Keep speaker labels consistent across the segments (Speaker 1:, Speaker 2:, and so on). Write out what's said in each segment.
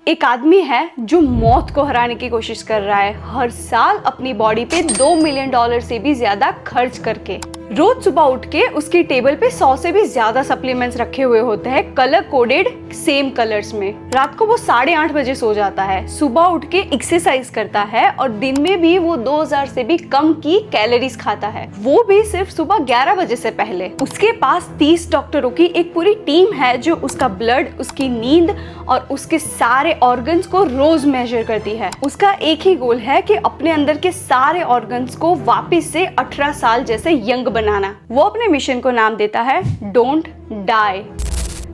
Speaker 1: एक आदमी है जो मौत को हराने की कोशिश कर रहा है, हर साल अपनी बॉडी पे $2 मिलियन से भी ज्यादा खर्च करके। रोज सुबह उठ के उसकी टेबल पे 100 से भी ज्यादा सप्लीमेंट्स रखे हुए होते हैं, कलर कोडेड सेम कलर्स में। रात को वो 8:30 बजे सो जाता है, सुबह उठ के एक्सरसाइज करता है और दिन में भी वो 2000 से भी कम की कैलोरीज खाता है, वो भी सिर्फ सुबह 11 बजे से पहले। उसके पास 30 डॉक्टरों की एक पूरी टीम है जो उसका ब्लड, उसकी नींद और उसके सारे ऑर्गन्स को रोज मेजर करती है। उसका एक ही गोल है कि अपने अंदर के सारे ऑर्गन्स को वापस से 18 साल जैसे यंग बनाना। वो अपने मिशन को नाम देता है डोंट डाई।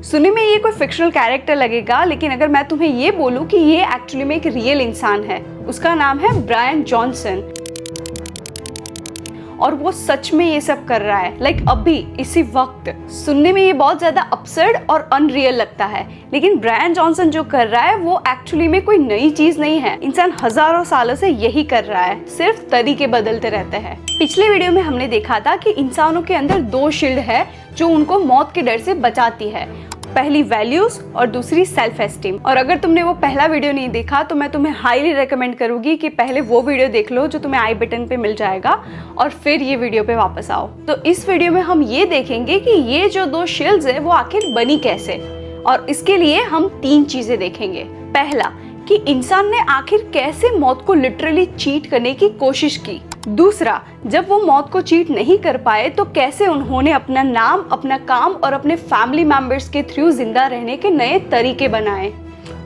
Speaker 1: सुनने में ये कोई फिक्शनल कैरेक्टर लगेगा, लेकिन अगर मैं तुम्हें ये बोलूं कि ये एक्चुअली में एक रियल इंसान है, उसका नाम है ब्रायन जॉनसन, और वो सच में ये सब कर रहा है, लाइक अभी इसी वक्त। सुनने में ये बहुत ज्यादा अपसर्ड और अनरियल लगता है, लेकिन ब्रायन जॉनसन जो कर रहा है वो एक्चुअली में कोई नई चीज नहीं है। इंसान हजारों सालों से यही कर रहा है, सिर्फ तरीके बदलते रहते हैं। पिछले वीडियो में हमने देखा था कि इंसानों के अंदर 2 शील्ड है जो उनको मौत के डर से बचाती है, पहली वैल्यूज और दूसरी सेल्फ एस्टीम। और अगर तुमने वो पहला वीडियो नहीं देखा तो मैं तुम्हें हाईली रेकमेंड करूंगी कि पहले वो वीडियो देख लो जो तुम्हें आई बटन पे मिल जाएगा, और फिर ये वीडियो पे वापस आओ। तो इस वीडियो में हम ये देखेंगे कि ये जो 2 शील्ड्स है वो आखिर बनी कैसे, और इसके लिए हम 3 चीजें देखेंगे। पहला, कि इंसान ने आखिर कैसे मौत को लिटरली चीट करने की कोशिश की। दूसरा, जब वो मौत को चीट नहीं कर पाए तो कैसे उन्होंने अपना नाम, अपना काम और अपने फैमिली मेंबर्स के थ्रू जिंदा रहने के नए तरीके बनाए।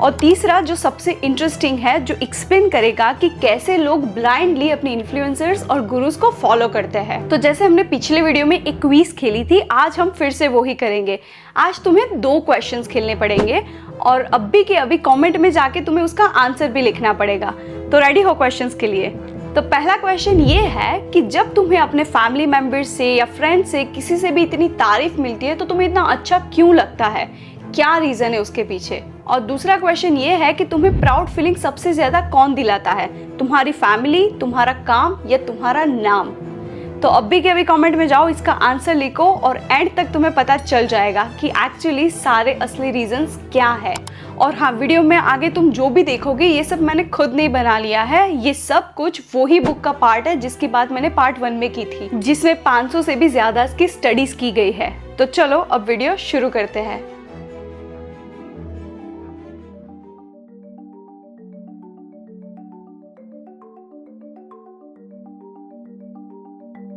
Speaker 1: और तीसरा जो सबसे इंटरेस्टिंग है, जो एक्सप्लेन करेगा कि कैसे लोग ब्लाइंडली अपने इन्फ्लुएंसर्स और गुरुज को फॉलो करते हैं। तो जैसे हमने पिछले वीडियो में एक क्विज खेली थी, आज हम फिर से वही करेंगे। आज तुम्हें 2 क्वेश्चंस खेलने पड़ेंगे और अभी के अभी कमेंट में जाके तुम्हें उसका आंसर भी लिखना पड़ेगा। तो रेडी हो क्वेश्चंस के लिए? तो पहला क्वेश्चन ये है कि जब तुम्हें अपने फैमिली मेंबर्स से या फ्रेंड से किसी से भी इतनी तारीफ मिलती है तो तुम्हें इतना अच्छा क्यों लगता है, क्या रीजन है उसके पीछे? और दूसरा क्वेश्चन ये है कि तुम्हें प्राउड फीलिंग सबसे ज्यादा कौन दिलाता है, तुम्हारी फैमिली, तुम्हारा काम या तुम्हारा नाम? तो अभी के अभी कमेंट में जाओ, इसका आंसर लिखो और एंड तक तुम्हें पता चल जाएगा कि एक्चुअली सारे असली रीजंस क्या है। और हाँ, वीडियो में आगे तुम जो भी देखोगे ये सब मैंने खुद नहीं बना लिया है, ये सब कुछ वही बुक का पार्ट है जिसकी बात मैंने पार्ट 1 में की थी, जिसमें 500 से भी ज्यादा इसकी स्टडीज की गई है। तो चलो अब वीडियो शुरू करते हैं।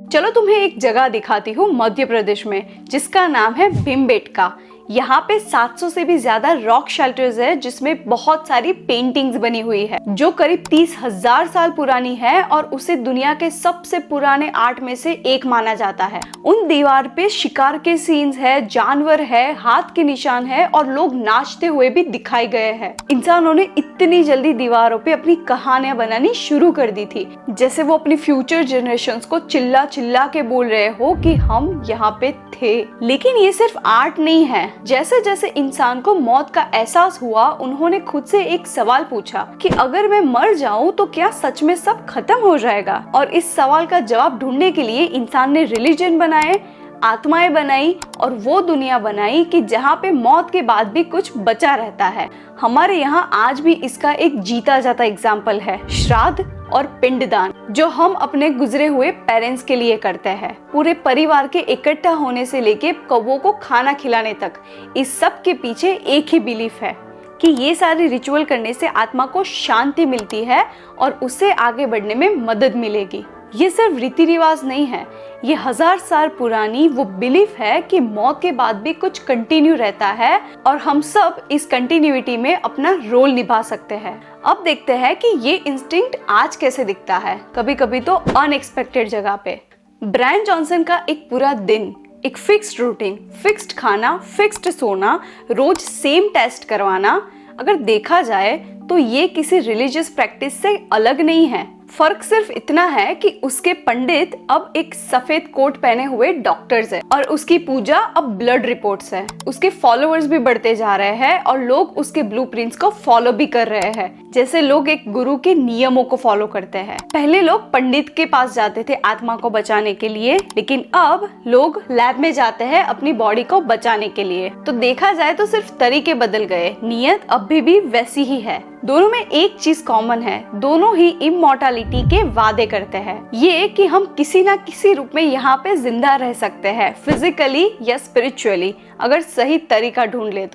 Speaker 1: चलो तुम्हें एक जगह दिखाती हूँ मध्य प्रदेश में, जिसका नाम है भीमबेटका। यहाँ पे 700 से भी ज्यादा रॉक शेल्टर्स है जिसमें बहुत सारी पेंटिंग्स बनी हुई है जो करीब 30,000 साल पुरानी है और उसे दुनिया के सबसे पुराने आर्ट में से एक माना जाता है। उन दीवार पे शिकार के सीन्स है, जानवर है, हाथ के निशान है और लोग नाचते हुए भी दिखाए गए हैं। इंसानों ने इतनी जल्दी दीवारों पे अपनी कहानियां बनानी शुरू कर दी थी, जैसे वो अपनी फ्यूचर जनरेशंस को चिल्ला चिल्ला के बोल रहे हो कि हम यहाँ पे थे। लेकिन ये सिर्फ आर्ट नहीं है। जैसे जैसे इंसान को मौत का एहसास हुआ, उन्होंने खुद से एक सवाल पूछा कि अगर मैं मर जाऊं तो क्या सच में सब खत्म हो जाएगा? और इस सवाल का जवाब ढूंढने के लिए इंसान ने रिलीजन बनाए, आत्माएं बनाई और वो दुनिया बनाई कि जहाँ पे मौत के बाद भी कुछ बचा रहता है। हमारे यहाँ आज भी इसका एक जीता जाता एग्जाम्पल है श्राद्ध और पिंडदान, जो हम अपने गुजरे हुए पेरेंट्स के लिए करते हैं। पूरे परिवार के इकट्ठा होने से लेके कौवों को खाना खिलाने तक, इस सब के पीछे एक ही बिलीफ है कि ये सारे रिचुअल करने से आत्मा को शांति मिलती है और उससे आगे बढ़ने में मदद मिलेगी। ये सिर्फ रीति रिवाज नहीं है, ये 1000 साल पुरानी वो बिलीफ है कि मौत के बाद भी कुछ कंटिन्यू रहता है और हम सब इस कंटिन्यूटी में अपना रोल निभा सकते हैं। अब देखते हैं कि ये इंस्टिंक्ट आज कैसे दिखता है, कभी कभी तो अनएक्सपेक्टेड जगह पे। ब्रायन जॉनसन का एक पूरा दिन, एक फिक्स्ड रूटीन, फिक्स्ड खाना, फिक्स्ड सोना, रोज सेम टेस्ट करवाना, अगर देखा जाए तो ये किसी रिलीजियस प्रैक्टिस से अलग नहीं है। फर्क सिर्फ इतना है कि उसके पंडित अब एक सफेद कोट पहने हुए डॉक्टर्स है और उसकी पूजा अब ब्लड रिपोर्ट्स है। उसके फॉलोअर्स भी बढ़ते जा रहे हैं और लोग उसके ब्लूप्रिंट्स को फॉलो भी कर रहे हैं, जैसे लोग एक गुरु के नियमों को फॉलो करते हैं। पहले लोग पंडित के पास जाते थे आत्मा को बचाने के लिए, लेकिन अब लोग लैब में जाते हैं अपनी बॉडी को बचाने के लिए। तो देखा जाए तो सिर्फ तरीके बदल गए, नियत अभी भी वैसी ही है। दोनों में एक चीज कॉमन है, दोनों ही इमॉर्टैलिटी के वादे करते हैं, ये कि हम किसी ना किसी रूप में यहाँ पे जिंदा रह सकते हैं, फिजिकली या स्पिरिचुअली, अगर सही तरीका ढूंढ ले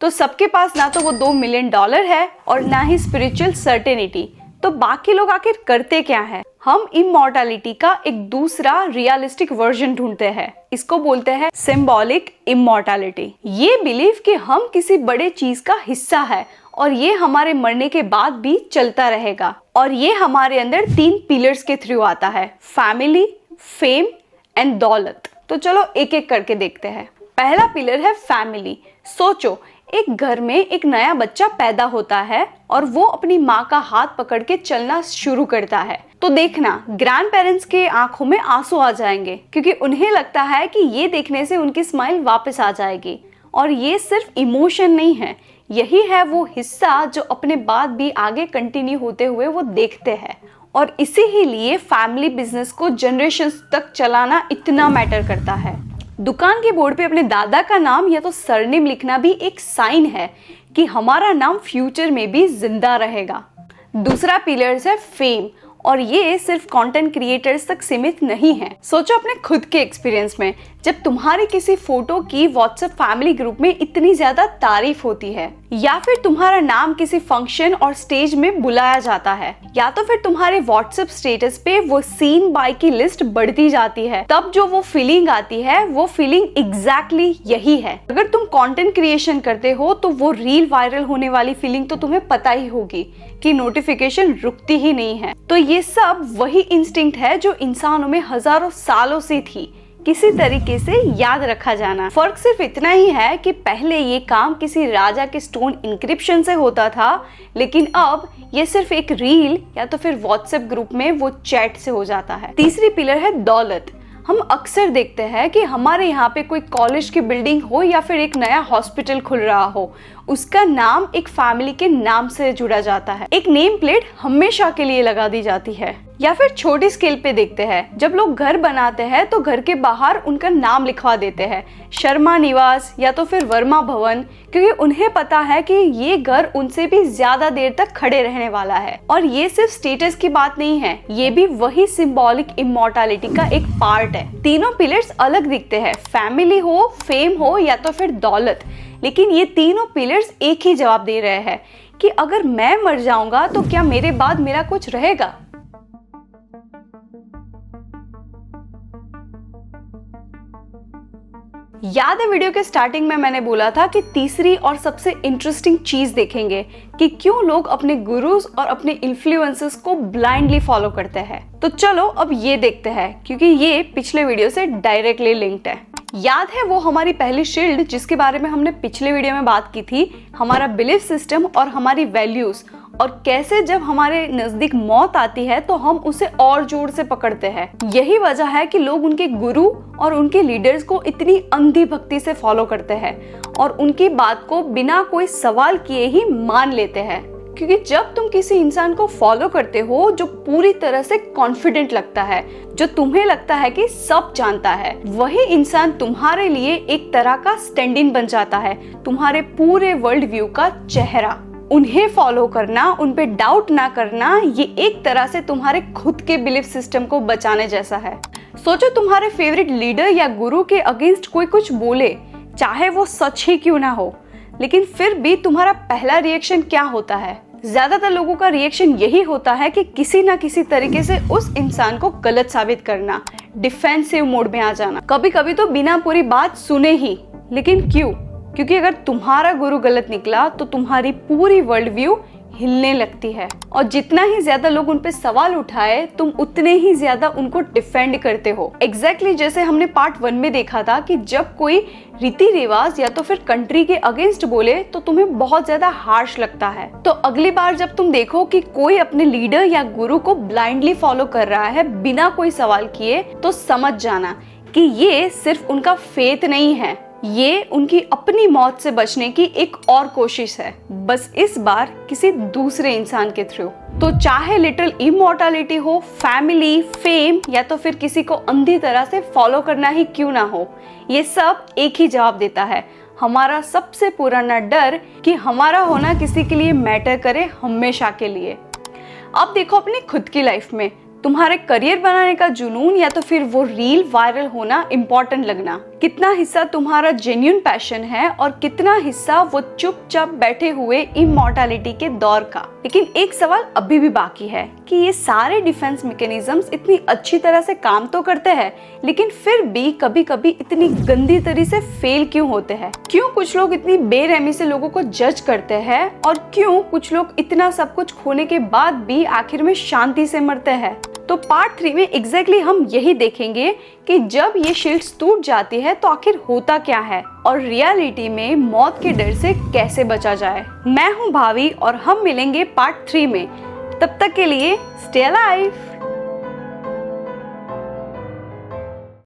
Speaker 1: तो सबके पास ना तो वो $2 मिलियन है और ना ही स्पिरिचुअल सर्टेनिटी। तो बाकी लोग आखिर करते क्या है? हम इमॉर्टैलिटी का एक दूसरा रियलिस्टिक वर्जन ढूंढते हैं। इसको बोलते हैं सिंबॉलिक इमॉर्टैलिटी। ये बिलीव कि हम किसी बड़े चीज का हिस्सा है और ये हमारे मरने के बाद भी चलता रहेगा। और ये हमारे अंदर 3 पिलर्स के थ्रू आता है, फैमिली, फेम एंड दौलत। तो चलो एक एक करके देखते हैं। पहला पिलर है फैमिली। सोचो, एक घर में एक नया बच्चा पैदा होता है और वो अपनी माँ का हाथ पकड़ के चलना शुरू करता है। तो देखना, ग्रैंड पेरेंट्स के आंखों में आंसू आ जाएंगे, क्योंकि उन्हें लगता है कि ये देखने से उनकी स्माइल वापस आ जाएगी। और ये सिर्फ इमोशन नहीं है, यही है वो हिस्सा जो अपने बाद भी आगे कंटिन्यू होते हुए वो देखते हैं। और इसी ही लिए फैमिली बिजनेस को जनरेशंस तक चलाना इतना मैटर करता है। दुकान के बोर्ड पे अपने दादा का नाम या तो सरनेम लिखना भी एक साइन है कि हमारा नाम फ्यूचर में भी जिंदा रहेगा। दूसरा पिलर है फेम, और ये सिर्फ कंटेंट क्रिएटर्स तक सीमित नहीं है। सोचो अपने खुद के एक्सपीरियंस में, जब तुम्हारी किसी फोटो की व्हाट्सएप फैमिली ग्रुप में इतनी ज्यादा तारीफ होती है, या फिर तुम्हारा नाम किसी फंक्शन और स्टेज में बुलाया जाता है, या तो फिर तुम्हारे व्हाट्सएप स्टेटस पे वो सीन बाय की लिस्ट बढ़ती जाती है, तब जो वो फीलिंग आती है, वो फीलिंग एग्जैक्टली यही है। अगर तुम कंटेंट क्रिएशन करते हो तो वो रील वायरल होने वाली फीलिंग तो तुम्हें पता ही होगी कि नोटिफिकेशन रुकती ही नहीं है। तो ये सब वही इंस्टिंक्ट है जो इंसानों में हजारों सालों से थी, किसी तरीके से याद रखा जाना। फर्क सिर्फ इतना ही है कि पहले ये काम किसी राजा के स्टोन इंक्रिप्शन से होता था, लेकिन अब ये सिर्फ एक रील या तो फिर व्हाट्सएप ग्रुप में वो चैट से हो जाता है। तीसरी पिलर है दौलत। हम अक्सर देखते हैं कि हमारे यहाँ पे कोई कॉलेज की बिल्डिंग हो या फिर एक नया हॉस्पिटल खुल रहा हो, उसका नाम एक फैमिली के नाम से जुड़ा जाता है, एक नेम प्लेट हमेशा के लिए लगा दी जाती है। या फिर छोटी स्केल पे देखते हैं, जब लोग घर बनाते हैं तो घर के बाहर उनका नाम लिखवा देते हैं, शर्मा निवास या तो फिर वर्मा भवन, क्योंकि उन्हें पता है कि ये घर उनसे भी ज्यादा देर तक खड़े रहने वाला है। और ये सिर्फ स्टेटस की बात नहीं है, ये भी वही सिंबॉलिक इमॉर्टैलिटी का एक पार्ट है। तीनों पिलर्स अलग दिखते हैं, फैमिली हो, फेम हो या तो फिर दौलत, लेकिन ये तीनों पिलर्स एक ही जवाब दे रहे हैं कि अगर मैं मर जाऊंगा तो क्या मेरे बाद मेरा कुछ रहेगा। याद है वीडियो के स्टार्टिंग में मैंने बोला था कि तीसरी और सबसे इंटरेस्टिंग चीज देखेंगे कि क्यों लोग अपने गुरुज और अपने इन्फ्लुएंसर्स को ब्लाइंडली फॉलो करते हैं। तो चलो अब ये देखते हैं, क्योंकि ये पिछले वीडियो से डायरेक्टली लिंक्ड है। याद है वो हमारी पहली शील्ड जिसके बारे में हमने पिछले वीडियो में बात की थी, हमारा बिलीफ सिस्टम और हमारी वैल्यूज, और कैसे जब हमारे नजदीक मौत आती है तो हम उसे और जोर से पकड़ते हैं। यही वजह है कि लोग उनके गुरु और उनके लीडर्स को इतनी अंधी भक्ति से फॉलो करते हैं और उनकी बात को बिना कोई सवाल किए ही मान लेते हैं। क्योंकि जब तुम किसी इंसान को फॉलो करते हो जो पूरी तरह से कॉन्फिडेंट लगता है, जो तुम्हें लगता है कि सब जानता है, वही इंसान तुम्हारे लिए एक तरह का स्टैंड इन बन जाता है, तुम्हारे पूरे वर्ल्ड व्यू का चेहरा। उन्हें फॉलो करना, उन पे डाउट ना करना, ये एक तरह से तुम्हारे खुद के बिलीफ सिस्टम को बचाने जैसा है। सोचो तुम्हारे फेवरेट लीडर या गुरु के अगेंस्ट कोई कुछ बोले, चाहे वो सच ही क्यों ना हो, लेकिन फिर भी तुम्हारा पहला रिएक्शन क्या होता है? ज्यादातर लोगों का रिएक्शन यही होता है कि किसी ना किसी तरीके से उस इंसान को गलत साबित करना, डिफेंसिव मोड में आ जाना, कभी कभी तो बिना पूरी बात सुने ही। लेकिन क्यों? क्योंकि अगर तुम्हारा गुरु गलत निकला तो तुम्हारी पूरी वर्ल्ड व्यू हिलने लगती है। और जितना ही ज्यादा लोग उन पे सवाल उठाए, तुम उतने ही ज्यादा उनको डिफेंड करते हो। एग्जैक्टली जैसे हमने पार्ट 1 में देखा था कि जब कोई रीति रिवाज या तो फिर कंट्री के अगेंस्ट बोले तो तुम्हें बहुत ज्यादा हार्श लगता है। तो अगली बार जब तुम देखो कि कोई अपने लीडर या गुरु को ब्लाइंडली फॉलो कर रहा है बिना कोई सवाल किए, तो समझ जाना कि ये सिर्फ उनका फेथ नहीं है, ये उनकी अपनी मौत से बचने की एक और कोशिश है, बस इस बार किसी दूसरे इंसान के थ्रू। तो चाहे लिटरल इमॉर्टैलिटी हो, फैमिली, फेम या तो फिर किसी को अंधी तरह से फॉलो करना ही क्यों ना हो, ये सब एक ही जवाब देता है, हमारा सबसे पुराना डर कि हमारा होना किसी के लिए मैटर करे हमेशा के लिए। अब देखो अपनी खुद की लाइफ में, तुम्हारे करियर बनाने का जुनून या तो फिर वो रील वायरल होना इम्पोर्टेंट लगना, कितना हिस्सा तुम्हारा जेन्युइन पैशन है और कितना हिस्सा वो चुपचाप बैठे हुए इमॉर्टैलिटी के दौर का। लेकिन एक सवाल अभी भी बाकी है कि ये सारे डिफेंस मैकेनिज्म्स इतनी अच्छी तरह से काम तो करते हैं, लेकिन फिर भी कभी कभी इतनी गंदी तरह से फेल क्यों होते हैं? क्यों कुछ लोग इतनी बेरहमी से लोगों को जज करते हैं और क्यों कुछ लोग इतना सब कुछ खोने के बाद भी आखिर में शांति से मरते हैं? तो पार्ट 3 में एग्जैक्टली हम यही देखेंगे कि जब ये शील्ड्स टूट जाती है तो आखिर होता क्या है और रियलिटी में मौत के डर से कैसे बचा जाए। मैं हूँ भावी और हम मिलेंगे पार्ट 3 में। तब तक के लिए स्टे अलाइव।